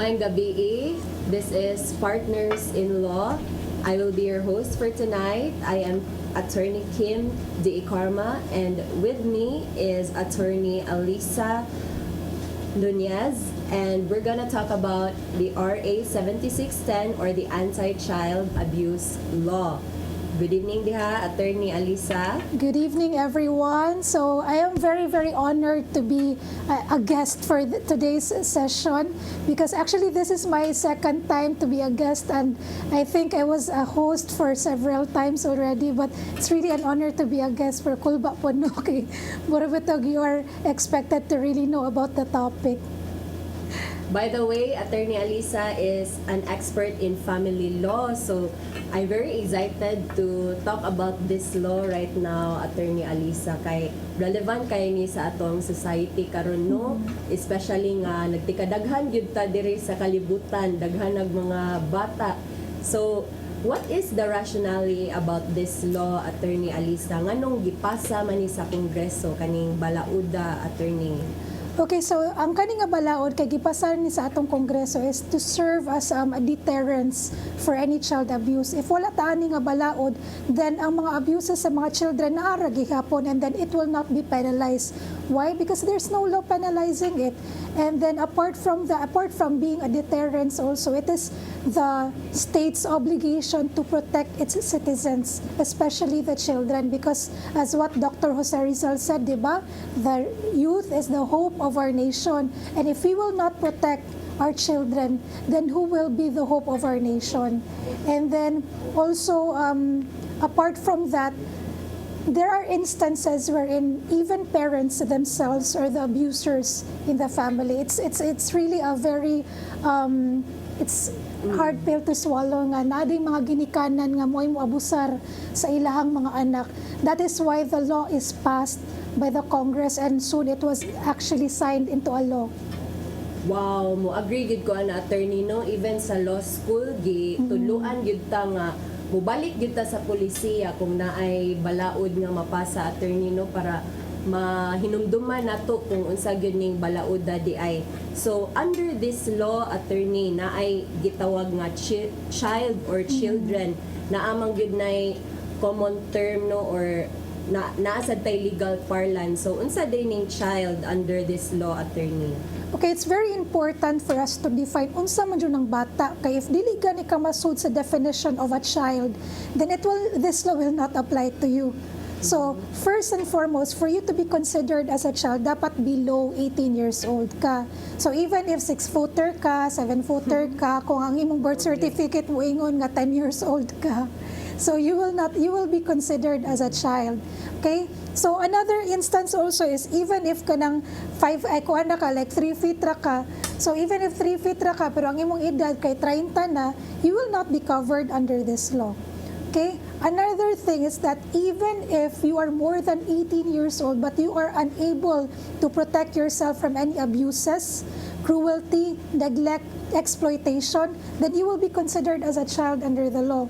Maayong gabi. This is Partners in Law. I will be your host for tonight. I am Attorney Kim De Karma, and with me is Attorney Alisa Nunez, and we're gonna talk about the RA 7610 or the Anti-Child Abuse Law. Good evening, Diha, Attorney Alisa. Good evening, everyone. So I am very, very honored to be a guest for today's session because actually this is my second time to be a guest, and I think I was a host for several times already, but it's really an honor to be a guest for Kulba Pono. Okay, Burabitog, you are expected to really know about the topic. By the way, Attorney Alisa is an expert in family law, so I'm very excited to talk about this law right now, Attorney Alisa, kay relevant kay ni sa atong society karon, no? Especially nga nagtikadaghan gyud ta diri sa kalibutan, daghan ng mga bata. So, what is the rationale about this law, Attorney Alisa? Nganong gipasa man ni sa Kongreso kaning balauda, Attorney? Okay, so ang kaning nga balaod kay gipasan ni sa atong Kongreso is to serve as a deterrence for any child abuse. If wala ta ani nga balaod, then ang mga abuses sa mga children naara gihapon, and then it will not be penalized. Why? Because there's no law penalizing it. And then apart from being a deterrence also, it is the state's obligation to protect its citizens, especially the children, because as what Dr. Jose Rizal said, diba? The youth is the hope of our nation, and if we will not protect our children, then who will be the hope of our nation? And then also, apart from that, there are instances wherein even parents themselves are the abusers in the family. It's really a very it's hard pill to swallow nga nading mga ginikanan nga mo'y moabusar sa ilahang mga anak. That is why the law is passed by the Congress, and soon it was actually signed into a law. Wow, mo agree gid ko ana, Attorney, no? Even sa law school tuluan gid ta nga mubalik gyud ta sa polisiya kung naay balaod nga mapasa, Attorney, no, para mahinumduman nato kung unsa gyud ning balaod di ay. So under this law, Attorney, naay gitawag nga child or children na amang gyud nay common term, no, or naasad tay legal parlance. So unsa day ning child under this law, Attorney? Okay, it's very important for us to define unsa man jud ang bata, kay if dili gani ka masud sa definition of a child, then this law will not apply to you. So, first and foremost, for you to be considered as a child, dapat below 18 years old ka. So, even if 6-footer ka, 7-footer ka, kung ang imong birth certificate mo ingon nga 10 years old ka, so you will be considered as a child. Okay? So another instance also is even if kanang 5 ay kuan na ka, like 3 feet ra ka, so even if 3 feet ra ka pero ang imong edad kay 30 na, you will not be covered under this law. Okay? Another thing is that even if you are more than 18 years old but you are unable to protect yourself from any abuses, cruelty, neglect, exploitation, then you will be considered as a child under the law.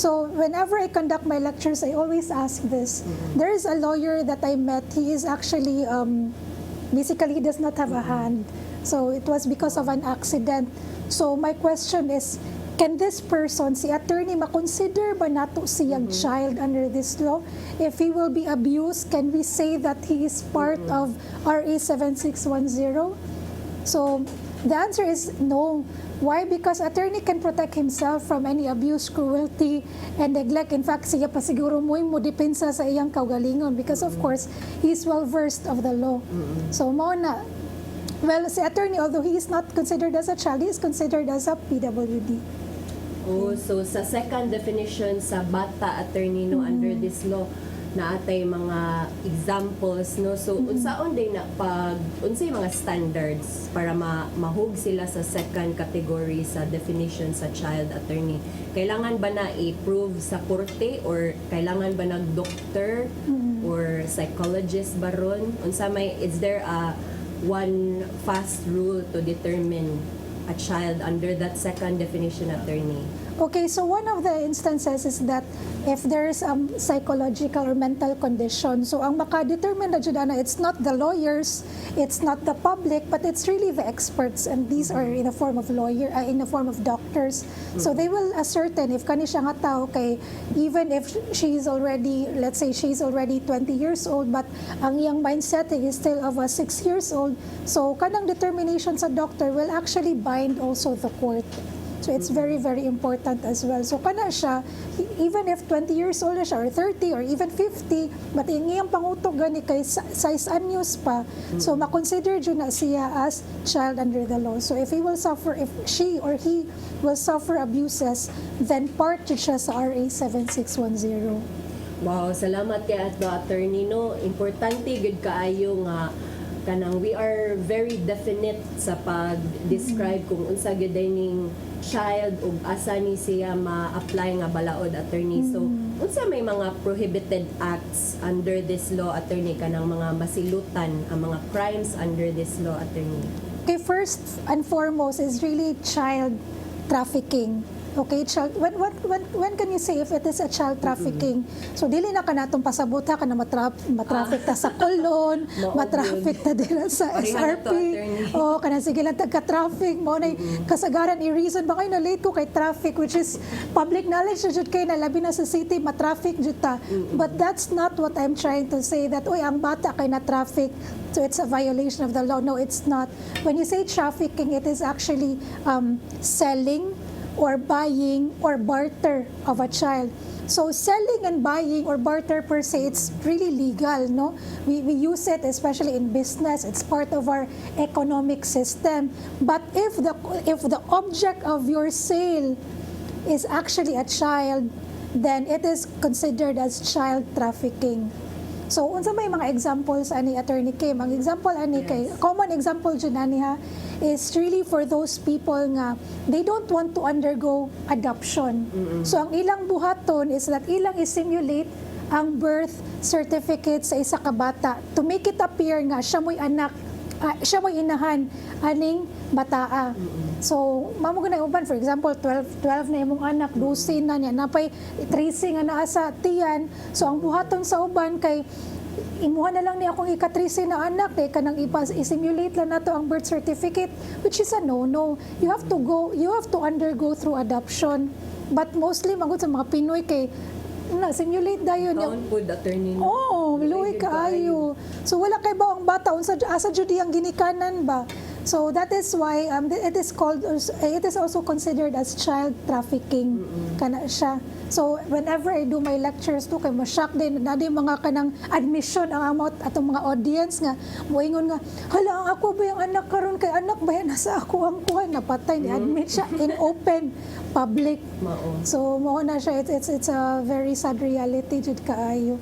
So whenever I conduct my lectures, I always ask this. There is a lawyer that I met. He is actually, basically he does not have a hand. So it was because of an accident. So my question is, can this person, si attorney, makonsider ba nato siyang child under this law? If he will be abused, can we say that he is part of RA 7610? So the answer is no. Why? Because attorney can protect himself from any abuse, cruelty, and neglect. In fact, siya pa siguro mo depensa sa iyang kaugalingon because of course, he's well versed of the law. So mao na. Well, si attorney, although he is not considered as a child, he is considered as a PWD. Oh, so sa second definition sa bata, Attorney, no, under this law, na atay mga examples, no, so unsaon day na unsay mga standards para mahug sila sa second category sa definition sa child, Attorney? Kailangan ba na i-prove sa korte or kailangan ba nag-doctor or psychologist ba ron? Is there a one fast rule to determine a child under that second definition, Attorney? Okay, so one of the instances is that if there is a psychological or mental condition, so ang makadetermine na dyan na it's not the lawyers, it's not the public, but it's really the experts, and these are in the form of in the form of doctors. So they will ascertain if kani siya nga tao kay even if she's already, let's say she's already 20 years old, but ang iyang mindset is still of a 6 years old, so kanang determination sa doctor will actually bind also the court. So it's very, very important as well. So kana siya, even if 20 years old na siya, or 30, or even 50, but yung iyang pangutog gani kay size anyos pa, so makonsider dyan na siya as child under the law. So if she or he will suffer abuses, then part dyan siya sa RA 7610. Wow, salamat kay ato attorney no. Importante gud kaayo nga kanang we are very definite sa pag-describe kung unsa gyud ning child ug asa ni siya ma-apply nga balaod attorney. So unsa may mga prohibited acts under this law attorney kanang mga masilutan ang mga crimes under this law attorney? Okay, first and foremost is really child trafficking. Okay, when can you say if it is a child trafficking? So dili na kanatong pasabot ha kana matraffic ta sa Colon, matraffic ta dira sa SRP. O kana sige lang tagka-traffic mo na kasagaran i-reason ba kayo na late ko kay traffic, which is public knowledge na jud kay na labi na sa city matraffic jud ta. But that's not what I'm trying to say, that oy ang bata kay na traffic, so it's a violation of the law. No, it's not. When you say trafficking, it is actually selling or buying or barter of a child. So selling and buying or barter per se, it's really legal, no? We use it especially in business. It's part of our economic system. But if the object of your sale is actually a child, then it is considered as child trafficking. So, unsa may mga examples ani Attorney Kim? Ang example ani kay common example dyan ani ha is really for those people nga they don't want to undergo adoption. So, ang ilang buhaton is that ilang i-simulate ang birth certificate sa isa ka bata to make it appear nga siya mo'y anak, siya mo'y inahan aning bataa. So, mamo ganay uban, for example, 12 na imong anak, 12 na niya, napay tracing nga naa sa tiyan. So, ang buhaton sa uban kay imuha na lang ni akong ika-13 na anak, kay kanang i-simulate lang nato ang birth certificate, which is a no-no. You have to undergo through adoption. But mostly, magod sa mga Pinoy kay simulate dayon Count po attorney no. Oh, luoy kaayo. So wala kay ba ang bata unsa asa jud ang ginikanan ba? So that is why it is also considered as child trafficking kana siya. So whenever I do my lectures to kay ma-shock din na mga kanang admission ang amount atong mga audience nga moingon nga hala ang ako ba yung anak karon kay anak ba yan nasa ako ang kuha napatay ni admit siya in open public. So mo na siya, it's a very sad reality jud kaayo.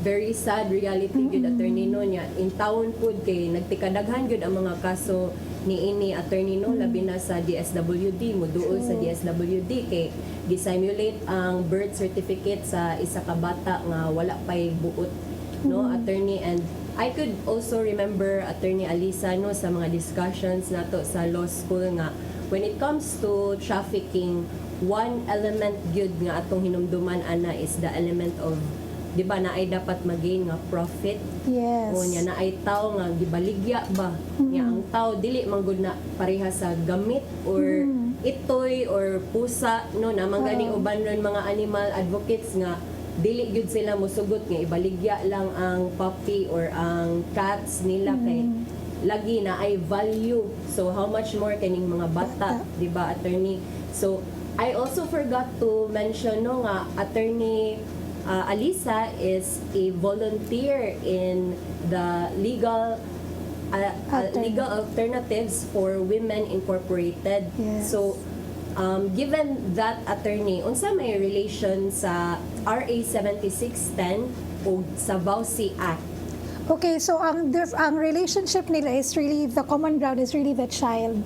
Very sad reality gyud attorney no nya in town pud kay nagtikadaghan gyud ang mga kaso niini attorney no labi na sa DSWD moduol sa DSWD kay gisimulate ang birth certificate sa isa ka bata nga wala pay buot no attorney. And I could also remember attorney Alisa no sa mga discussions nato sa law school nga when it comes to trafficking, one element gyud nga atong hinumduman ana is the element of di ba na ay dapat magain nga profit. Yes. O nya na ay tao nga gibaligya ba. Nya ang tao dili man gud na pareha sa gamit or itoy or pusa no na mangani uban ron mga animal advocates nga dili gyud sila mosugot nga ibaligya lang ang puppy or ang cats nila kay lagi na ay value. So how much more kaning mga bata, di ba attorney? So I also forgot to mention no nga attorney Alisa is a volunteer in the legal alternatives for women incorporated. Yes. So given that attorney unsa may relation sa RA 7610 o sa VAUSI Act? Okay, so ang relationship nila is really, the common ground is really the child.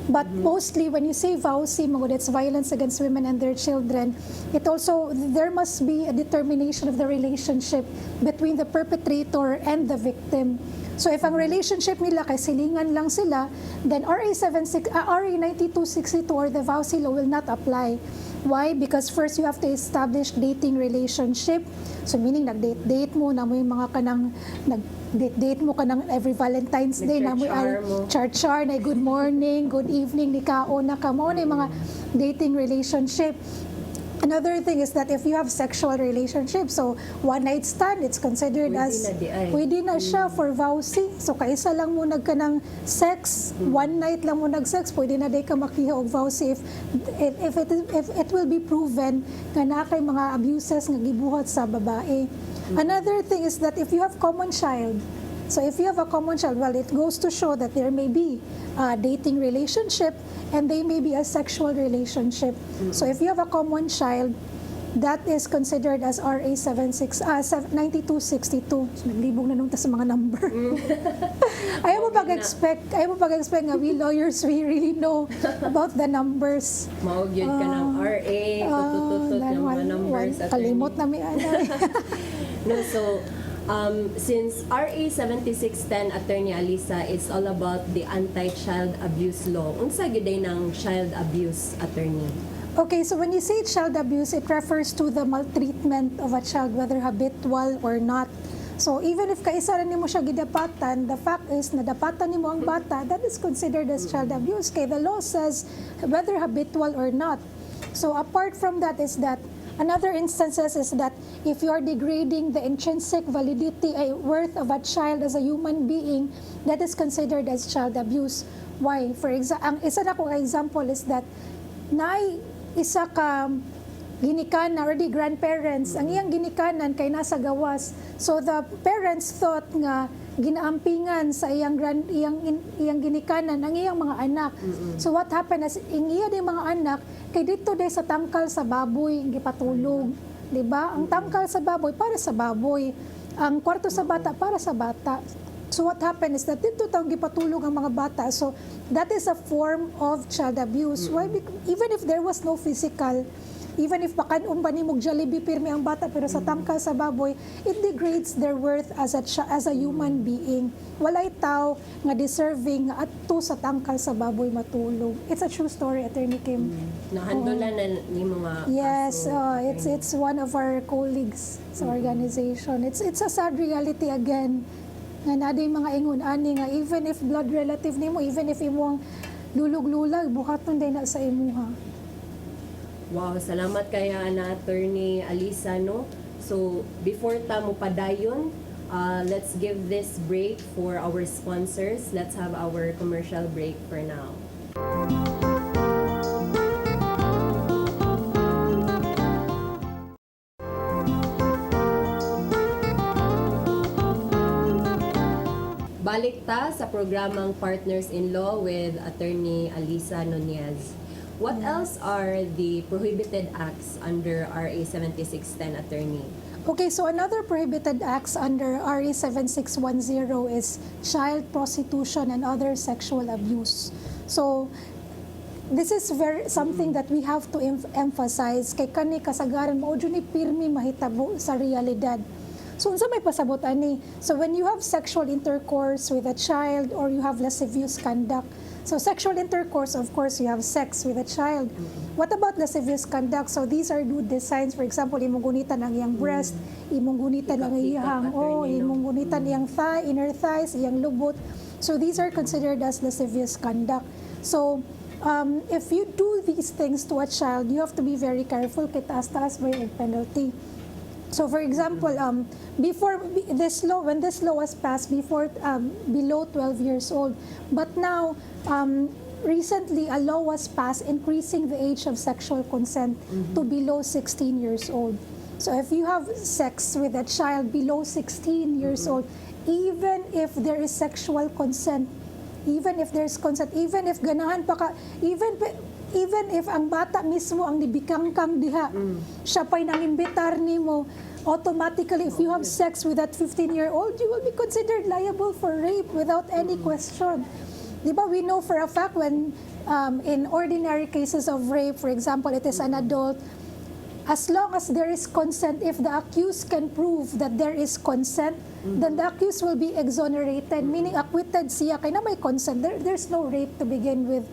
But mostly when you say VAUSI, it's violence against women and their children, it also, there must be a determination of the relationship between the perpetrator and the victim. So if ang relationship nila kay silingan lang sila, then RA 9262 or the VAUSI law will not apply. Why? Because first you have to establish dating relationship. So meaning nag-date mo na mo yung mga kanang nag-date mo kanang every Valentine's Day na mo Nag-char-char mo. char-char na good morning, good evening, ni kaon na ka mo na yung mga dating relationship. Another thing is that if you have sexual relationship, so one night stand, it's considered Pwede as na di ay. pwede na siya for vowsy. So kaisa lang mo nagka ng sex, one night lang mo nag-sex, pwede na di ka makiha og vowsy if it will be proven nga na kay mga abuses nga gibuhat sa babae. Another thing is that if you have common child, so if you have a common child, well, it goes to show that there may be a dating relationship and they may be a sexual relationship. So if you have a common child, that is considered as RA 9262. So, naglibog na nung ta sa mga number. Ayaw mo pag-expect nga we lawyers, we really know about the numbers. Maog yun ka ng RA, tutututut ng mga numbers. Kalimot na may No, so, since RA 7610, Attorney Alisa, it's all about the anti-child abuse law. Unsa gyud ng child abuse, attorney? Okay, so when you say child abuse, it refers to the maltreatment of a child, whether habitual or not. So even if kaisa ra nimo siya gidapatan, the fact is na dapatan nimo ang bata, that is considered as child abuse. Kay the law says whether habitual or not. So apart from that is that another instances is that if you are degrading the intrinsic validity worth of a child as a human being, that is considered as child abuse. Why? For example, ang isa na kong example is that isa ka ginikanan or the grandparents, ang iyang ginikanan kay nasa gawas. So the parents thought nga ginaampingan sa iyang ginikanan ang iyang mga anak. So what happened is ang iya din mga anak kay dito day sa tangkal sa baboy gipatulog, di ba? Ang tangkal sa baboy para sa baboy, ang kwarto sa bata para sa bata. So what happened is that dito tang gipatulog ang mga bata. So that is a form of child abuse. Why? Even if there was no physical, even if bakanon ba ni mog Jollibee pirmi ang bata pero sa tangkal sa baboy, it degrades their worth as a human being. Walay tao nga deserving nga adto sa tangkal sa baboy matulog. It's a true story, Attorney Kim. Nahandulan na ni mga Yes, kaso. it's one of our colleagues sa organization. It's a sad reality again. Nga naday mga ingon ani nga even if blood relative nimo, even if imong lulog-lulag, buhaton din na sa imuha. Wow, salamat kaya na Attorney Alisa, no? So, before ta mo padayon, let's give this break for our sponsors. Let's have our commercial break for now. Balik ta sa programang Partners in Law with Attorney Alisa Nunez. What else are the prohibited acts under RA 7610, Attorney? Okay, so another prohibited acts under RA 7610 is child prostitution and other sexual abuse. So this is something that we have to emphasize kay kani kasagaran mao jud ni pirmi mahitabo sa realidad. So unsa may pasabot ani? So when you have sexual intercourse with a child or you have lascivious conduct. So sexual intercourse, of course, you have sex with a child. What about lascivious conduct? So these are nude designs. For example, imong gunitan ang iyang breast, imong gunitan ang iyang imong gunitan iyang thigh, inner thighs, iyang lubot. So these are considered as lascivious conduct. So if you do these things to a child, you have to be very careful kay taas-taas ba yung penalty. So for example, before this law, when this law was passed, before below 12 years old, but now recently a law was passed increasing the age of sexual consent to below 16 years old. So if you have sex with a child below 16 years old, even if there is sexual consent, even if there's consent, even if ganahan pa ka, even if ang bata mismo ang nibikangkang diha, siya pa'y nangimbitar nimo, automatically, if you have sex with that 15-year-old, you will be considered liable for rape without any question. Di ba, we know for a fact when in ordinary cases of rape, for example, it is an adult, as long as there is consent, if the accused can prove that there is consent, then the accused will be exonerated, meaning acquitted siya, kaya na may consent, there's no rape to begin with.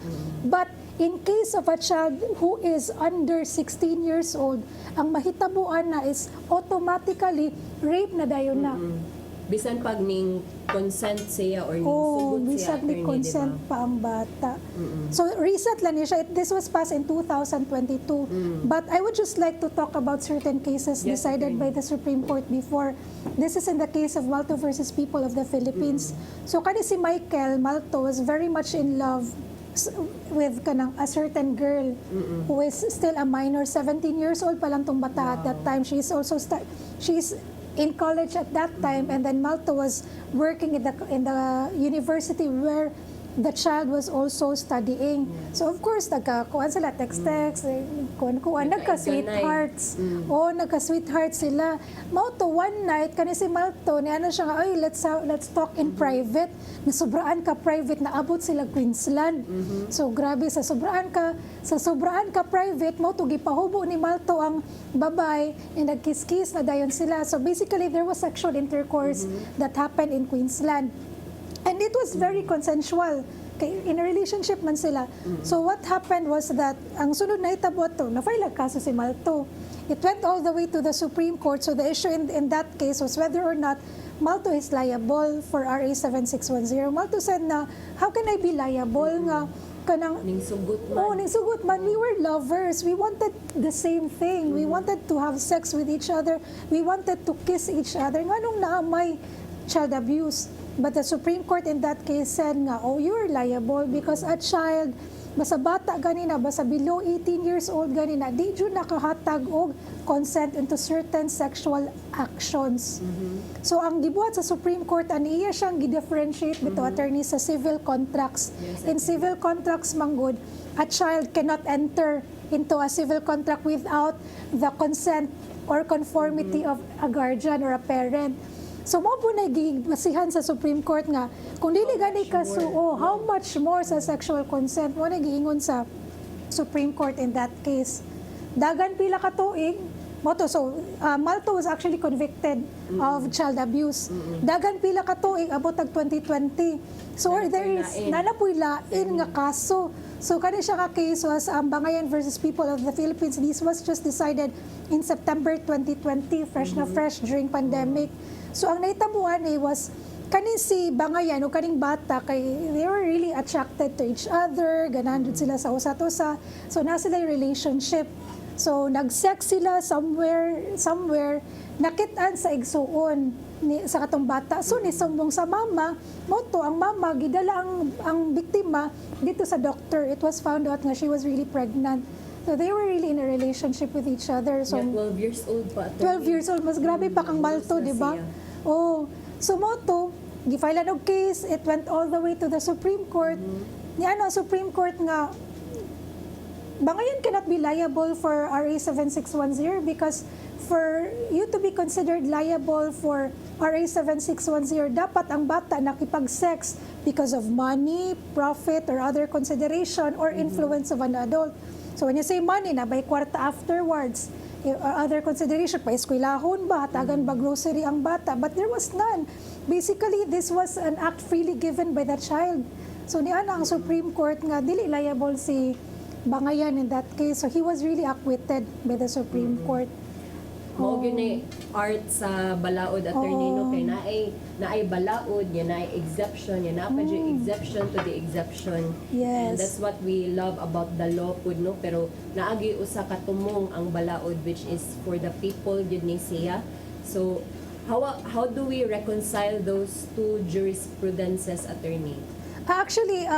But In case of a child who is under 16 years old, ang mahitabuan na is automatically rape na dayon na. Bisan pag ning consent siya or ning Oh, sugod siya, bisag ni attorney, consent diba? pa ang bata. So recent lang niya siya. This was passed in 2022. But I would just like to talk about certain cases Yes, decided attorney. by the Supreme Court before. This is in the case of Malto versus People of the Philippines. So kani si Michael Malto was very much in love with kanang a certain girl who is still a minor, 17 years old pa lang tong bata at that time. She's also she's in college at that time, and then Malto was working in the university where the child was also studying. So of course, nagkakuan sila, text, kuan nagka-sweethearts. Oh, nagka-sweethearts sila. Malto, one night, kani si Malto, ni ano siya nga, ay, let's talk in private. Nasobraan ka private, naabot sila Queensland. So grabe, sa sobraan ka private, mo to gipahubo ni Malto ang babay, and nagkiss-kiss na dayon sila. So basically, there was sexual intercourse that happened in Queensland. And it was very consensual. In a relationship man sila. So what happened was that, ang sunod na hitabo to, na-file ang kaso si Malto. It went all the way to the Supreme Court. So the issue in that case was whether or not Malto is liable for RA 7610. Malto said na, how can I be liable nga kanang Ning sugot man. oh, ning sugot man, we were lovers. We wanted the same thing. We wanted to have sex with each other. We wanted to kiss each other. Nganong naamay child abuse? But the Supreme Court in that case said nga, oh, you're liable because a child, basta bata ganina, basta below 18 years old ganina, di dyan nakahatag og consent into certain sexual actions. So ang gibuhat sa Supreme Court, aniya siyang gi-differentiate bito attorney sa civil contracts. Yes, In civil contracts, manggod, a child cannot enter into a civil contract without the consent or conformity of a guardian or a parent. So mo po naging-basihan sa Supreme Court nga, kung dili gani kasuo, how much more sa sexual consent, mo nagiingon sa Supreme Court in that case. Dagan pila ka tuig, Malto was actually convicted of child abuse. Dagan pila ka tuig, abot tag 2020. So there is, nanapoy lain nga kaso. So kani siya ka case was Bangayan versus People of the Philippines. This was just decided in September 2020, fresh na fresh during pandemic. So ang naitabuhan was kaning si Bangayan o kaning bata kay they were really attracted to each other, ganahan jud sila sa usa-usa. So na sila yung relationship. So nag-sex sila somewhere nakitaan sa igsuon sa katong bata. So ni sumbong sa mama, moto ang mama gidala ang biktima dito sa doctor. It was found out nga she was really pregnant. So they were really in a relationship with each other. So Yeah, 12 years old pa. 12 years old, mas grabe pa kang Malto, di ba? Oh, so moto, gifailan og case, it went all the way to the Supreme Court. Niya ang Supreme Court nga, Bangayan cannot be liable for RA 7610 because for you to be considered liable for RA 7610, dapat ang bata nakipag-sex because of money, profit, or other consideration or influence of an adult. So when you say money, na by kwarta afterwards, other consideration, pa eskwelahon ba, hatagan ba grocery ang bata, but there was none. Basically, this was an act freely given by the child. So niya ang Supreme Court nga, dili liable si Bangayan in that case. So he was really acquitted by the Supreme Court. Mo gyud ni art sa balaod attorney no kay naay balaod, ya naay exception, ya na pa jud exception to the exception. And Yes. that's what we love about the law pud no, pero naagi usa ka tumong ang balaod which is for the people gyud ni siya. So how do we reconcile those two jurisprudences, attorney? Actually,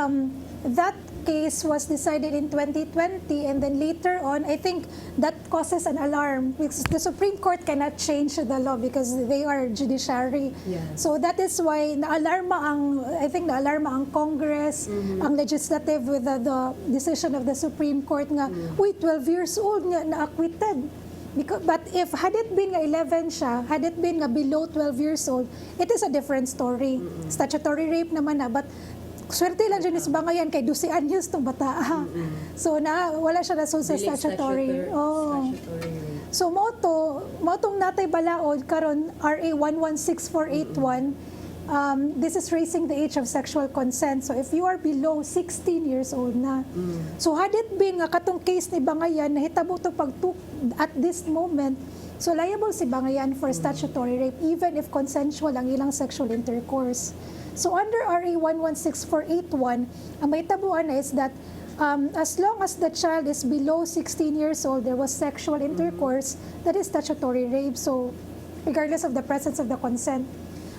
that case was decided in 2020, and then later on, I think that causes an alarm because the Supreme Court cannot change the law because they are judiciary. Yeah. So that is why naalarma ang Congress, ang legislative with the decision of the Supreme Court nga, wait, 12 years old nga na-acquitted. But if had it been nga 11 siya, had it been nga below 12 years old, it is a different story. Statutory rape naman na, but swerte lang dyan is Bangayan kay 12 anyos tong bata. So wala siya na sa Dili statutory. statutory rape. So motong natay balaod karon RA 116481 this is raising the age of sexual consent. So if you are below 16 years old na. So had it been nga katong case ni Bangayan, nahitabo to at this moment, so liable si Bangayan for statutory rape even if consensual ang ilang sexual intercourse. So under RA 116481, ang may tabuan is that as long as the child is below 16 years old, there was sexual intercourse, that is statutory rape. So regardless of the presence of the consent.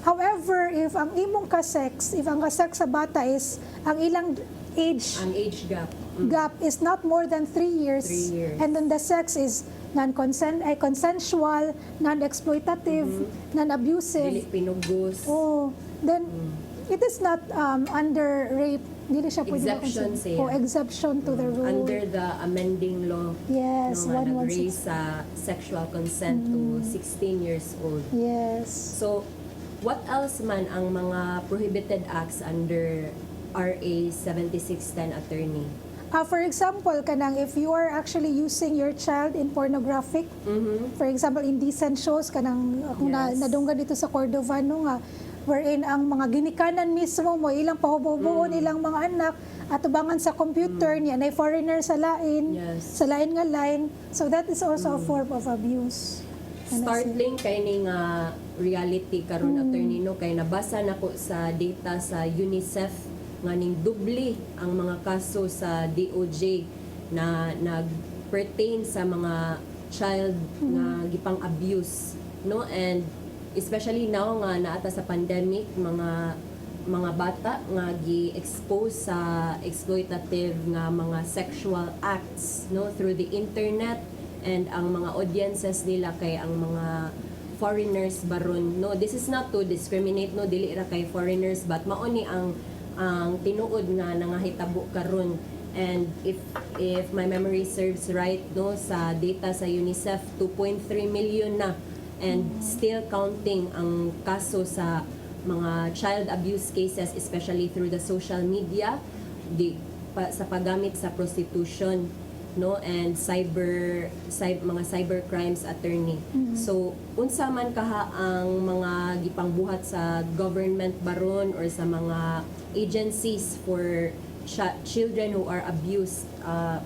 However, if ang imong ka-sex, if ang ka-sex sa bata is ang ilang age Ang age gap. gap is not more than 3 years, 3 years. and then the sex is consensual, non-exploitative, Dili non-abusive, pinugos. then it is not under rape. Dili siya pwede Exception ma-consider. siya. Exception to the rule. Under the amending law, Yes, no, nga 116. nag-raise sa sexual consent to 16 years old. Yes. So, what else man ang mga prohibited acts under RA 7610 attorney? For example, kanang if you are actually using your child in pornographic, for example, indecent shows, kanang kung Yes. nadunggan dito sa Cordova, no nga, wherein ang mga ginikanan mismo mo, ilang pahubo-huboon, ilang mga anak, atubangan sa computer niya, na foreigner sa lain, Yes. sa lain nga line. So that is also a form of abuse. Startling kay ni nga reality karon attorney no, kay nabasa nako sa data sa UNICEF nga ning dubli ang mga kaso sa DOJ na nag-pertain sa mga child nga gipang abuse, no, and especially now nga naata sa pandemic, mga bata nga gi-expose sa exploitative nga mga sexual acts, no, through the internet, and ang mga audiences nila kay ang mga foreigners baron, no. This is not to discriminate, no, dili ra kay foreigners, but mao ni ang tinuod nga nangahitabo karon. And if my memory serves right, no, sa data sa UNICEF, 2.3 million na, and still counting ang kaso sa mga child abuse cases, especially through the social media, sa paggamit sa prostitution, no, and mga cyber crimes attorney. So unsa man kaha ang mga gipangbuhat sa government baron or sa mga agencies for children who are abused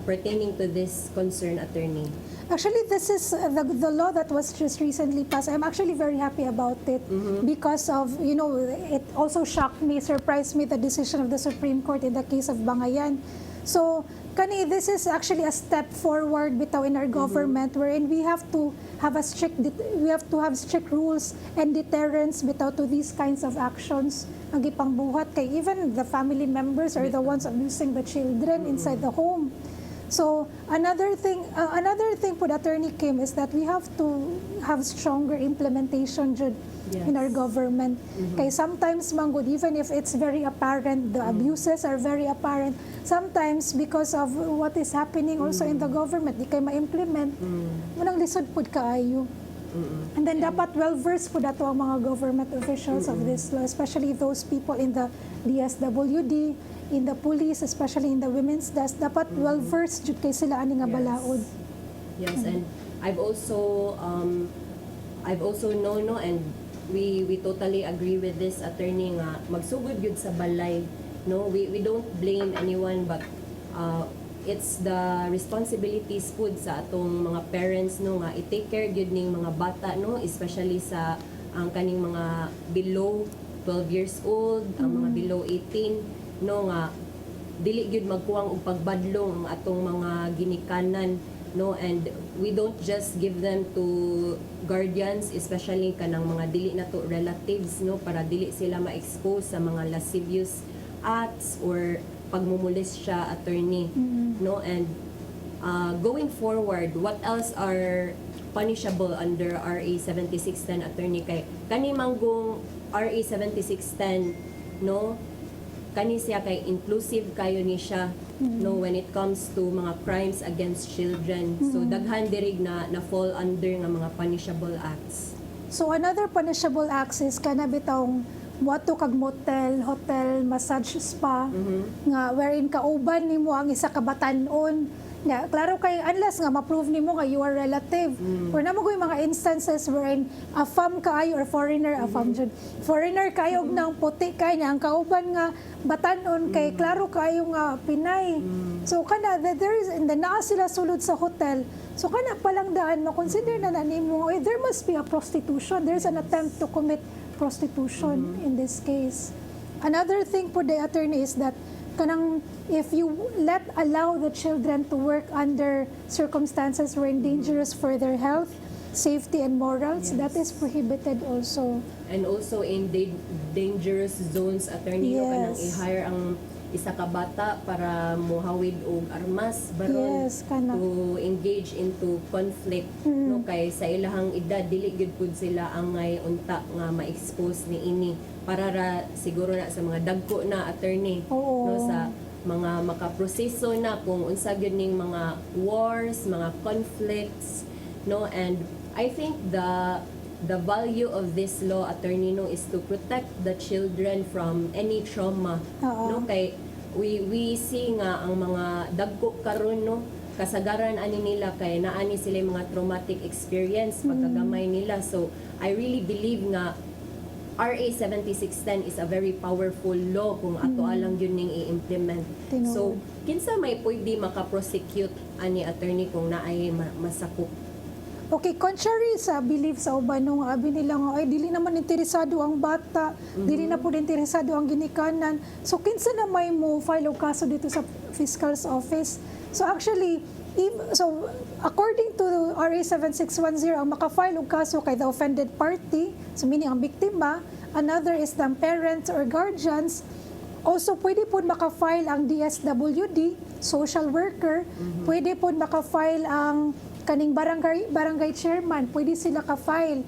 pertaining to this concern attorney? Actually, this is the law that was just recently passed. I'm actually very happy about it because of, it also shocked me, surprised me, the decision of the Supreme Court in the case of Bangayan. So, this is actually a step forward bitaw in our government wherein we have to have strict rules and deterrence bitaw to these kinds of actions ang gipangbuhat kay even the family members are the ones abusing the children inside the home. So another thing po the attorney came is that we have to have stronger implementation in our government. Kay sometimes manggod, even if it's very apparent, the abuses are very apparent, sometimes because of what is happening also in the government, di kay ma-implement, munang lisod pud kaayo. And then dapat well-versed po dato ang mga government officials of this law, especially those people in the DSWD, in the police, especially in the women's desk. Dapat well-versed jud kay sila ani nga balaod. Yes, and I've also known, no, and we totally agree with this attorney nga magsugod gyud sa balay, no. We don't blame anyone, but it's the responsibilities pud sa atong mga parents, no, nga i-take care gyud ning mga bata, no, especially sa ang kaning mga below 12 years old, ang mga below 18, no, nga dili gyud magkuwang og pagbadlong ang atong mga ginikanan, no, and we don't just give them to guardians, especially kanang mga dili na to relatives, no, para dili sila ma-expose sa mga lascivious acts or pagmumulis siya attorney, no, and going forward, what else are punishable under RA 7610 attorney? Kay kani manggong RA 7610, no, kani siya kay inclusive kayo ni siya, no, when it comes to mga crimes against children. So daghan dirig na fall under nga mga punishable acts. So another punishable acts is kana bitong moadto kag motel, hotel, massage spa nga wherein kauban nimo ang isa ka batan-on Yeah, klaro kay unless nga ma-prove nimo nga you are relative. Or namo yung mga instances wherein a fam kaayo or foreigner, a fam jud. Foreigner kayo og nang puti kay niya ang kauban nga batanon kay klaro kayo nga Pinay. So kana there is in the naa sila sulod sa hotel. So kana palang daan ma-consider na nimo there must be a prostitution. There's an attempt to commit prostitution in this case. Another thing po the attorney is that kanang if you allow the children to work under circumstances who are dangerous for their health, safety and morals, that is prohibited also. And also in dangerous zones, attorney, no, kanang Yes. i-hire ang isa ka bata para muhawid og armas baron Yes, kana. to engage into conflict, no, kay sa ilahang edad dili gid pud sila angay unta nga ma-expose ni ini para ra siguro na sa mga dagko na attorney, Oo. no, sa mga makaproseso na kung unsa gyud ning mga wars, mga conflicts, no, and I think the value of this law, attorney, no, is to protect the children from any trauma, Oo. no, kay we see nga ang mga dagko karon, no, kasagaran ani nila kay naani sila yung mga traumatic experience pagkagamay nila. So I really believe nga RA 7610 is a very powerful law kung ato alang yun ning i-implement. Tinuod. So kinsa may pwede maka-prosecute ani attorney kung naay masakop? Okay, contrary sa belief sa uban nung abi nila nga ay dili naman interesado ang bata, dili na pud interesado ang ginikanan. So kinsa na may mo file og kaso dito sa fiscal's office. So actually so according to RA 7610 ang maka-file og kaso kay the offended party, so meaning ang biktima, another is the parents or guardians. Also, pwede po maka-file ang DSWD, social worker. Pwede po maka-file ang kaning barangay chairman. Pwede sila ka-file.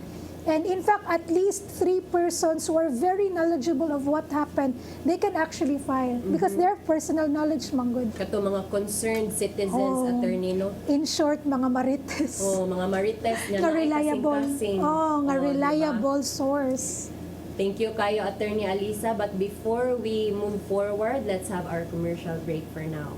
And in fact, at least 3 persons who are very knowledgeable of what happened, they can actually file. Because they have personal knowledge, manggod. Kato mga concerned citizens, Oh. attorney, no? In short, mga marites. O mga marites nga Nga naay reliable. kasing-kasing. Nga O, diba? reliable source. Thank you kayo, Attorney Alisa. But before we move forward, let's have our commercial break for now.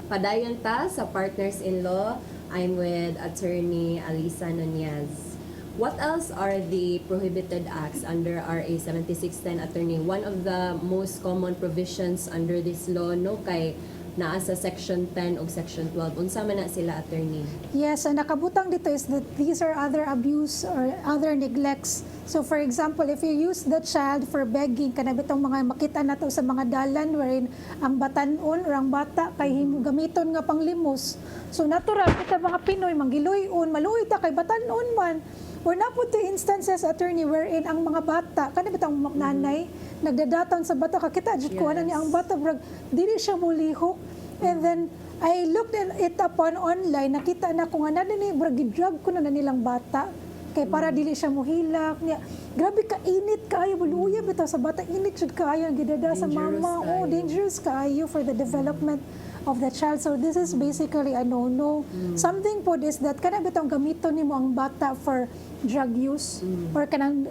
Padayon ta sa Partners-in-Law. I'm with Attorney Alisa Nunez. What else are the prohibited acts under RA 7610, attorney? One of the most common provisions under this law, no, kay naa sa Section 10 o Section 12. Unsa man na sila, attorney? Yes, ang nakabutang dito is that these are other abuse or other neglects. So for example, if you use the child for begging, kanabitong mga makita nato sa mga dalan wherein ang batanon or ang bata kay gamiton nga panglimos. So natural kita mga Pinoy manggiloyon, maluoy ta kay batanon man. Or napod to instances, attorney, wherein ang mga bata, kanabitong nanay, nagdadatan sa bata, kakita, adjud ko, Yes. niya ang bata, brag, dili siya mulihok. And then, I looked at it upon online, nakita na ko nga na ni brag drug ko na nilang bata kay para dili siya muhilak niya. Grabe ka init kaayo buluya bitaw sa bata, init jud kaayo ang gidada sa Dangerous mama. Oh, kaayo. dangerous kaayo for the development of the child. So this is basically a no-no. Something po is that kana bitong gamiton nimo ang bata for drug use or kanang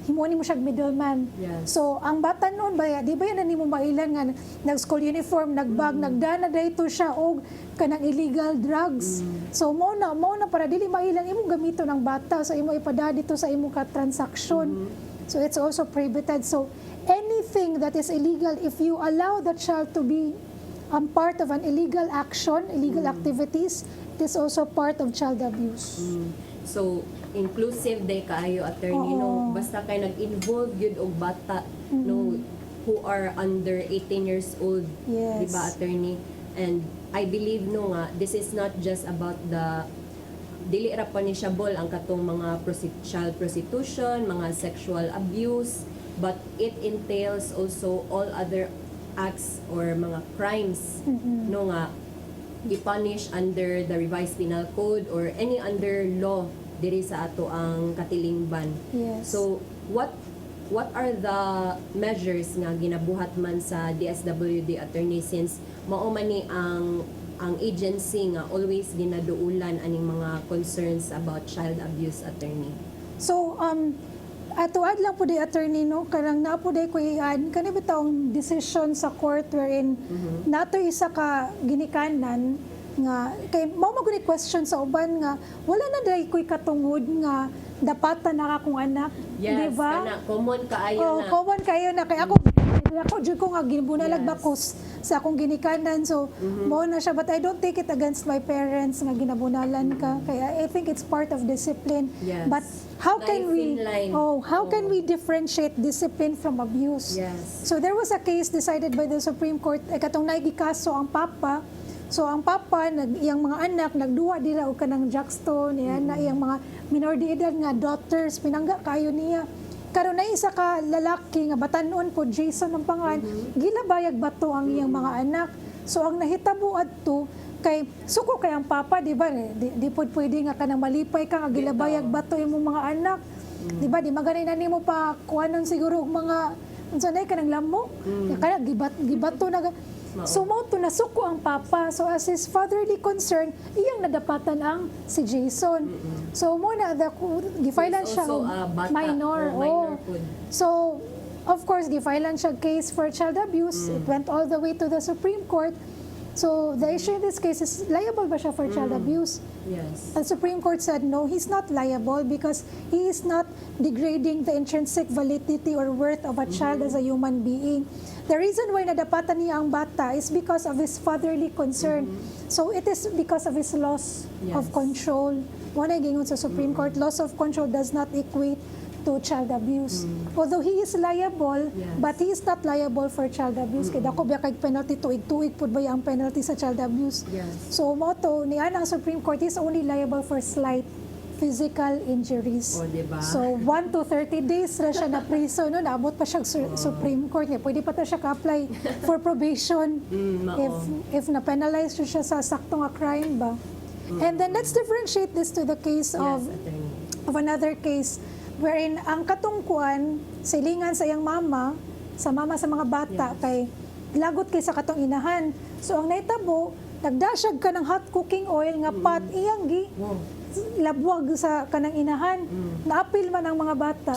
himuon nimo siya middleman. Yes. So ang bata noon ba di ba yan na nimo mailan nga nag-school uniform, nagbag, nagdana dayto siya og kanang illegal drugs. So mo na para dili mailan imong gamiton ang bata sa imo ipada dito sa imo ka transaction. So it's also prohibited. So anything that is illegal, if you allow the child to be part of an illegal action, illegal activities, it is also part of child abuse. So, inclusive day kaayo, attorney, no? Basta kay nag-involve yun og bata, no, who are under 18 years old, Yes. di ba, attorney? And I believe, no, nga, this is not just about the dili ra punishable ang katong mga child prostitution, mga sexual abuse, but it entails also all other acts or mga crimes, no, nga i-punish under the revised penal code or any under law diri sa ato ang katilingban. Yes. So what are the measures nga ginabuhat man sa DSWD, attorney, since mao man ni ang ang agency nga always ginaduulan aning mga concerns about child abuse, attorney? So, atuad lang po di attorney, no, karang na po di ko iyan, kani bitawng decision sa court wherein nato isa ka ginikanan nga, kay mao maguni question sa uban nga, wala na dahil ko'y katungod nga, dapatan na akong anak, di Yes, ba? kana, common kaayo Oh, na. common kayo na, kay ako dyan ko nga gibunalag Yes. bakos sa akong ginikanan, so mao na siya, but I don't take it against my parents nga ginabunalan ka, kaya I think it's part of discipline. Yes. But how Na can we, thin line. how can we differentiate discipline from abuse? Yes. So there was a case decided by the Supreme Court, katong naigikaso ang papa. So ang papa, iyang mga anak, nagduwa dila og kanang jackstone, yan, na iyang mga minor de edad nga daughters, pinangga kayo niya. Karon na isa ka lalaki nga batanon po, Jason ang pangan, gilabayag bato ang iyang mga anak. So ang nahitabo adto kay suko kay ang papa, di ba? Di pod pwede nga kanang malipay ka nga gilabayag bato imong mga anak. Di ba? Di maganin na nimo pa kuanon siguro og mga unsa nay kanang lamo. Kaya gibato na so mo to nasuko ang papa. So as his fatherly concern, iyang nadapatan ang si Jason. So mo na gifailan siya also a bata, minor. minor Oh. food. So of course gifailan siya case for child abuse. It went all the way to the Supreme Court. So the issue in this case is liable ba siya for child abuse? Yes. The Supreme Court said no, he's not liable because he is not degrading the intrinsic validity or worth of a child as a human being. The reason why nadapatan niya ang bata is because of his fatherly concern. So it is because of his loss of Yes. control. Wala gingon sa Supreme Court, loss of control does not equate to child abuse. Although he is liable, Yes. but he is not liable for child abuse. Kaya dako biya kay penalty, tuig-tuig pud ba ang penalty sa child abuse. Yes. So moto ni ang Supreme Court is only liable for slight physical injuries. O, diba? So 1 to 30 days ra siya na priso, no, naabot pa siya sa Supreme Court niya. Pwede pa ta siya ka-apply for probation if na-penalize siya sa saktong nga crime ba. And then let's differentiate this to the case Yes, of another case wherein ang katungkuan silingan sa iyang mama sa mga bata Yes. kay lagot kay sa katong inahan. So ang naitabo, nagdasyag ka ng hot cooking oil nga pot iyang gi Wow. labwag sa kanang inahan. Naapil man ang mga bata.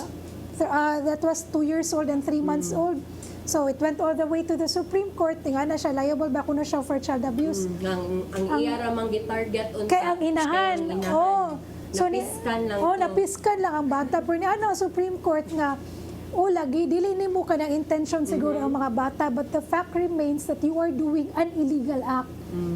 That was 2 years old and 3 months old. So it went all the way to the Supreme Court. Tinga na siya, liable ba kuno siya for child abuse? Ang iya ramang gitarget unta. Kay ang inahan. Oh. Napiskan lang to. Napiskan lang ang bata. Pero ni ang Supreme Court nga, lagi, dili nimo ka ng intention siguro ang mga bata, but the fact remains that you are doing an illegal act.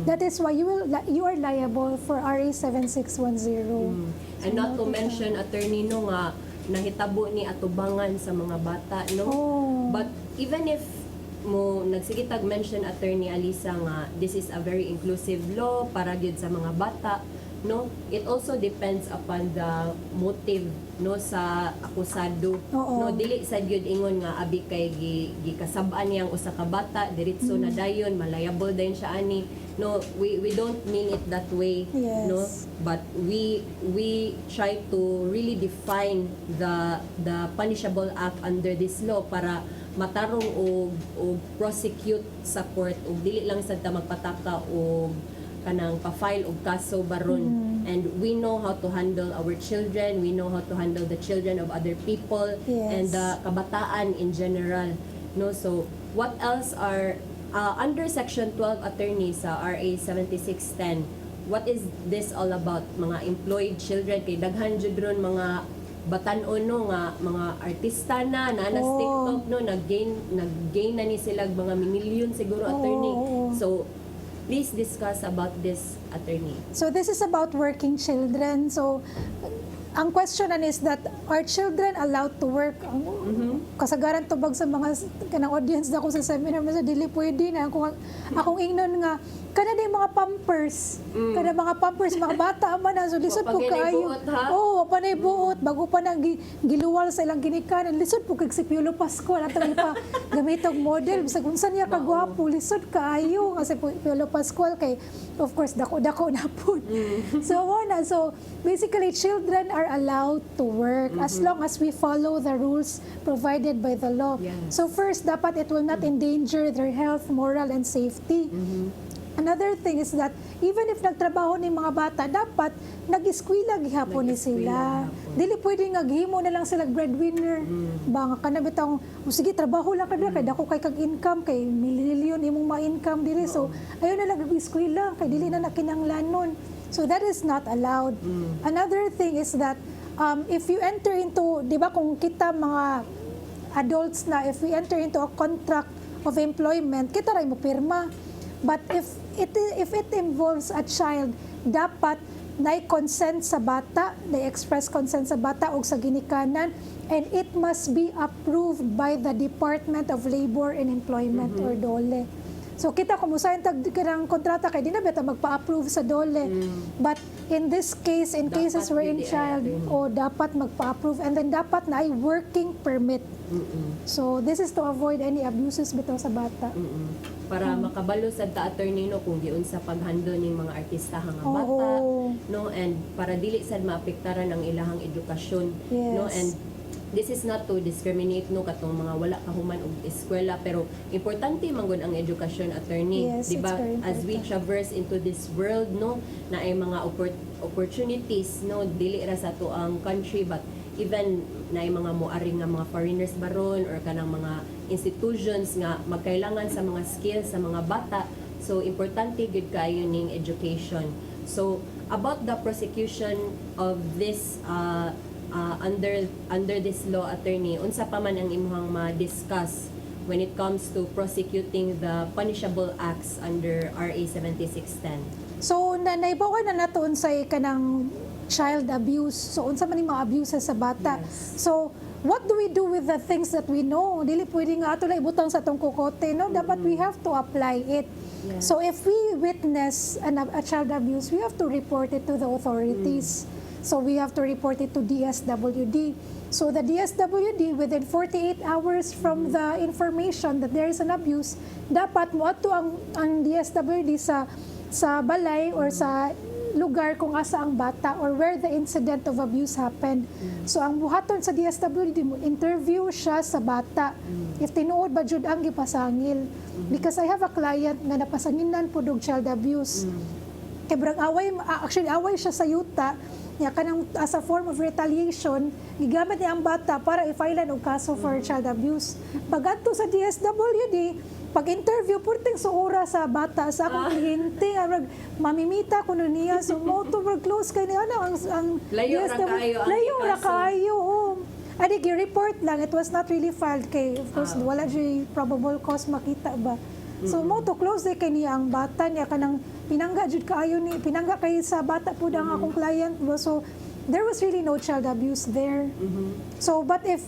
That is why you are liable for RA 7610. And not to mention, attorney, no, nga nahitabo ni atubangan sa mga bata, no? Oh. But even if mo nagsigitag mention, attorney Alisa, nga this is a very inclusive law para gyud sa mga bata, no, it also depends upon the motive, no, sa akusado. Oo. No, dili sad gyud ingon nga abi kay gikasab-an niyang usa ka bata diretso na dayon, malayable dayon siya ani. No, we don't mean it that way. Yes. No, but we try to really define the punishable act under this law para matarong o prosecute sa court o dili lang sad ta magpataka o kanang pa-file og kaso baron. And we know how to handle our children, we know how to handle the children of other people, Yes. and the kabataan in general. No, so what else are under section 12, attorney, sa RA 7610, what is this all about? Mga employed children, kay daghan jud ron mga batan-on, no, nga mga artista na sa Oh. TikTok, no, nag-gain na ni sila mga milyon siguro, attorney. Oh. So please discuss about this, attorney. So this is about working children. So ang question is that are children allowed to work? Kasagaran tubag sa mga kanang audience na ako sa seminar, mas dili pwede na akong ingnon nga kana din mga pampers, kana mga pampers mga bata man so lisod po Wa pa ganay kaayo. buot, ha? Oh, wa pa nay buot bago pa nang giluwal sa ilang ginikanan, lisod po kag si Piolo Pascual ato pa gamitog model bisag unsa niya ka gwapo, lisod kaayo kasi Piolo Pascual kay of course dako na po. So basically children are allowed to work as long as we follow the rules provided by the law. Yes. So first dapat it will not endanger their health, moral and safety. Another thing is that even if nagtrabaho ni mga bata, dapat nag-eskwela gihapon ni sila. Nag-eskwela Dili pwede naghimo na lang sila breadwinner. Ba nga kana bitang sige trabaho lang kada kay dako kay kag income kay milyon imong ma-income dili. So ayo na lang nag-eskwela kay dili na nakinahanglanon. So that is not allowed. Another thing is that if you enter into, di ba kung kita mga adults na, if we enter into a contract of employment, kita rin mo pirma. But if it involves a child, dapat na-consent sa bata, na-express consent sa bata o sa ginikanan, and it must be approved by the Department of Labor and Employment or DOLE. So kita kung usahin tag ng kontrata kay di na beta magpa-approve sa DOLE. But in this case, in Dapat cases wherein pwede child ay o dapat magpa-approve, and then dapat na ay working permit. So this is to avoid any abuses bitaw sa bata. Para makabalo sa attorney no kung giun sa paghandle ning mga artistahan nga bata Oo. no, and para dili sad maapektaran ang ilahang edukasyon no, Yes. and this is not to discriminate no katong mga wala kahuman og eskwela, pero importante man gud ang edukasyon, attorney, Yes, di ba? it's very As we important. traverse into this world no, na ay mga opportunities no, dili ra sa to ang country but even na ay mga moaring nga mga foreigners baron or kanang mga institutions nga magkailangan sa mga skills sa mga bata. So importante gud kayo ning education. So about the prosecution of this under this law, attorney, unsa pa man ang imong ma-discuss when it comes to prosecuting the punishable acts under RA 7610? So naibawan na nato unsay kanang child abuse. So unsa man yung mga abuses sa bata. Yes. So what do we do with the things that we know? Dili pwede nga ato lang ibutang sa tong kukote, no? Dapat we have to apply it. Yes. So if we witness a child abuse, we have to report it to the authorities. So we have to report it to DSWD. So the DSWD, within 48 hours from the information that there is an abuse, dapat mo ato ang DSWD sa balay or sa lugar kung asa ang bata or where the incident of abuse happened. So ang buhaton sa DSWD mo, interview siya sa bata. If tinuod ba jud ang gipasangil. Because I have a client nga napasanginan po og child abuse. Kay brang away siya sa yuta, niya kanang as a form of retaliation, gigamit niya ang bata para i-filean og kaso for child abuse. Pag-adto sa DSWD, pag-interview, purting suura sa bata, sa akong kliyente, mamimita ko na niya, so mo to close kay niya, ang Layo ra DSWD kayo ang layo ra kaso. kayo, Adi, report lang, it was not really filed kay, of course, wala siya probable cause makita ba. So mo to close day kay niya ang bata niya kanang pinangga jud kaayo ni pinangga kay sa bata pud ang akong client. So there was really no child abuse there. So but if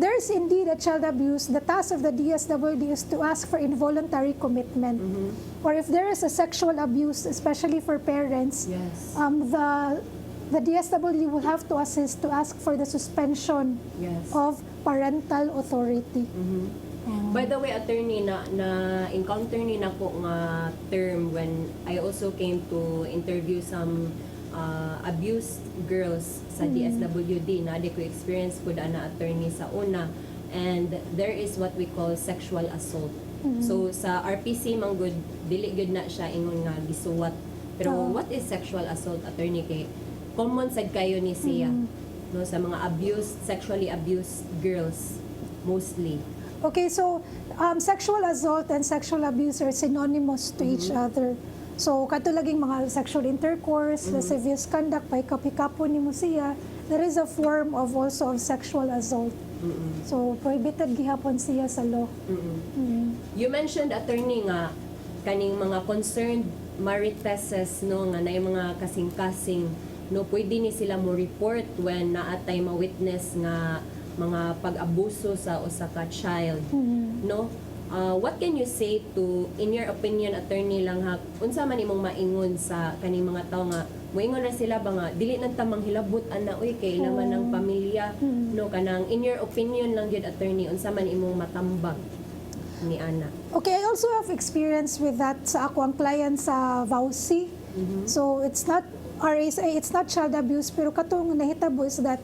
there is indeed a child abuse, the task of the DSWD is to ask for involuntary commitment. Or if there is a sexual abuse, especially for parents, Yes. The DSWD will have to assist to ask for the suspension Yes. of parental authority. By the way, attorney, na encounter ni nako nga term when I also came to interview some abused girls sa DSWD. Na di ko experience ko na attorney sa una, and there is what we call sexual assault. So sa RPC manggod dili gud na siya ingon nga gisuwat. Pero what is sexual assault, attorney, kay common sad kayo ni siya no sa mga sexually abused girls mostly. Okay, so sexual assault and sexual abuse are synonymous to each other. So, katulaging mga sexual intercourse, lascivious conduct, paikap-hikapo ni mo siya, there is a form of also of sexual assault. So, prohibited gihapon siya sa law. You mentioned, attorney, nga kaning mga concerned mariteses no nga na mga kasing-kasing no pwede ni sila mo report when naatay ma-witness nga mga pag-abuso sa usa ka child no. What can you say to, in your opinion, attorney lang ha, unsa man imong maingon sa kaning mga tao nga moingon ra sila ba nga dili nang tamang hilabot ana oy kay laman ng pamilya no, kanang in your opinion lang gyud, attorney, unsa man imong matambag ni ana? Okay, I also have experience with that sa ako ang client sa VAUSI. So, it's not RSA, it's not child abuse, pero katong nahitabo is that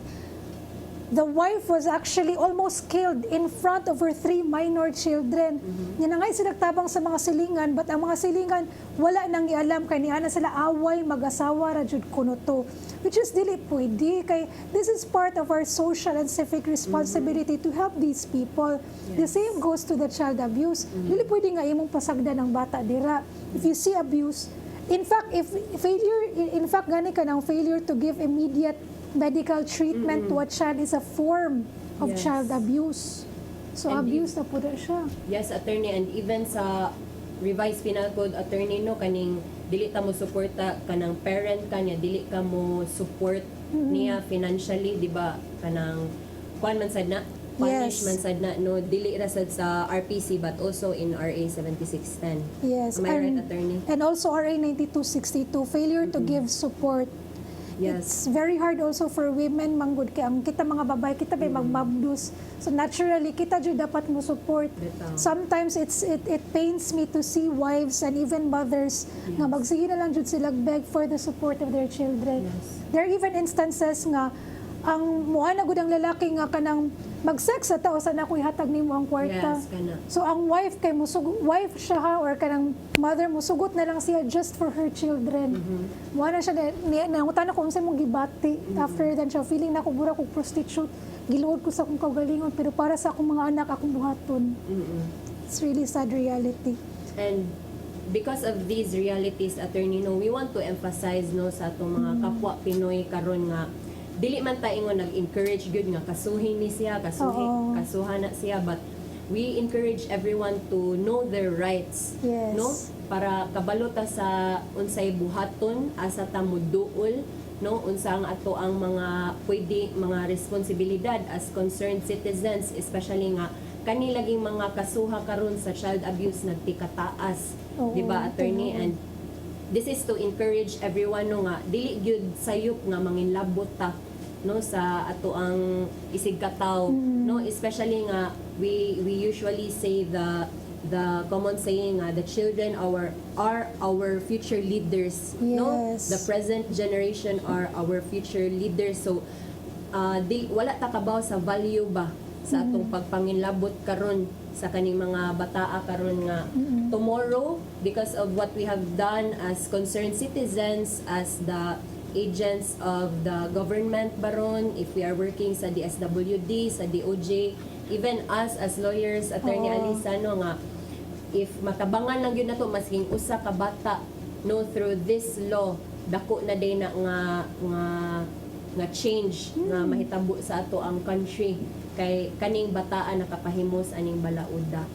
the wife was actually almost killed in front of her 3 minor children. Yan na nga sila tabang sa mga silingan, but ang mga silingan wala nang ialam kay niana sila away mag-asawa ra jud kuno to. Which is dili pwede kay this is part of our social and civic responsibility to help these people. The same goes to the child abuse. Dili pwede nga imong pasagdan ang bata dira. If you see abuse, in fact, gani ka ng failure to give immediate medical treatment to a child is a form of Yes. child abuse. So, And abuse na po na siya. Yes, attorney, and even sa revised penal code, attorney, no, kaning dili ta mo suporta kanang parent kanya, dili ka mo support niya financially, di ba? Kanang kuan man sad na, punish Yes. man sad na, no, dili ra sad sa RPC but also in RA 7610. Yes. Am I right, attorney? And also RA 9262, failure to give support. Yes. It's very hard also for women manggod kay ang kita mga babae kita may magmabdus. So naturally kita jud dapat mo support. Bitaw. Sometimes it pains me to see wives and even mothers nga magsige na lang jud sila beg for the support of their children. Yes. There are even instances nga ang muha na gud ang lalaki nga kanang mag-sex sa tao sana ko ihatag nimo ang kwarta. Yes, kana. So ang wife kay wife siya ha, or kanang mother mo sugot na lang siya just for her children. Wala siya nangutan ako unsa mong gibati. After then siya feeling na ko bura ko prostitute. Giluod ko sa akong kaugalingon pero para sa akong mga anak akong buhaton. It's really sad reality. And because of these realities, attorney, no, we want to emphasize no sa atong mga kapwa Pinoy karon nga dili man ta ingon nag-encourage good nga kasuhin ni siya, Oo. kasuhan na siya, but we encourage everyone to know their rights. Yes. No? Para kabalo ta sa unsay buhaton asa ta moduol, no, unsa ang ato ang mga pwede mga responsibilidad as concerned citizens, especially nga kani laging mga kasuha karon sa child abuse nagtikataas, Oo, di ba, attorney? oo. And this is to encourage everyone no nga dili gyud sayop nga manginlabot ta no sa ato ang isigkataw, no, especially nga we usually say the common saying the children are our future leaders, no, Yes. the present generation are our future leaders. So wala ta kabaw sa value ba sa atong pagpanginlabot karon sa kaning mga bataa karon nga tomorrow, because of what we have done as concerned citizens, as the agents of the government baron, if we are working sa DSWD, sa DOJ, even us as lawyers, attorney Oo. Alisa, no, nga if matabangan lang yun na to masking usa ka bata no through this law dako na day na nga change nga mahitabo sa ato ang country kay kaning bataan nakapahimos aning balauda.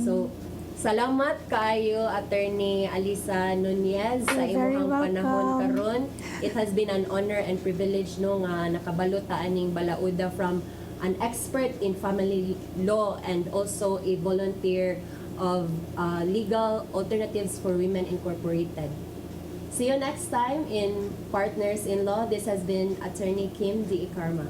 So salamat kaayo attorney Alisa Nunez sa You're very imong panahon welcome. karon. It has been an honor and privilege no nga nakabalo ta aning balauda from an expert in family law and also a volunteer of Legal Alternatives for Women Incorporated. See you next time in Partners in Law. This has been Attorney Kim D. Karma.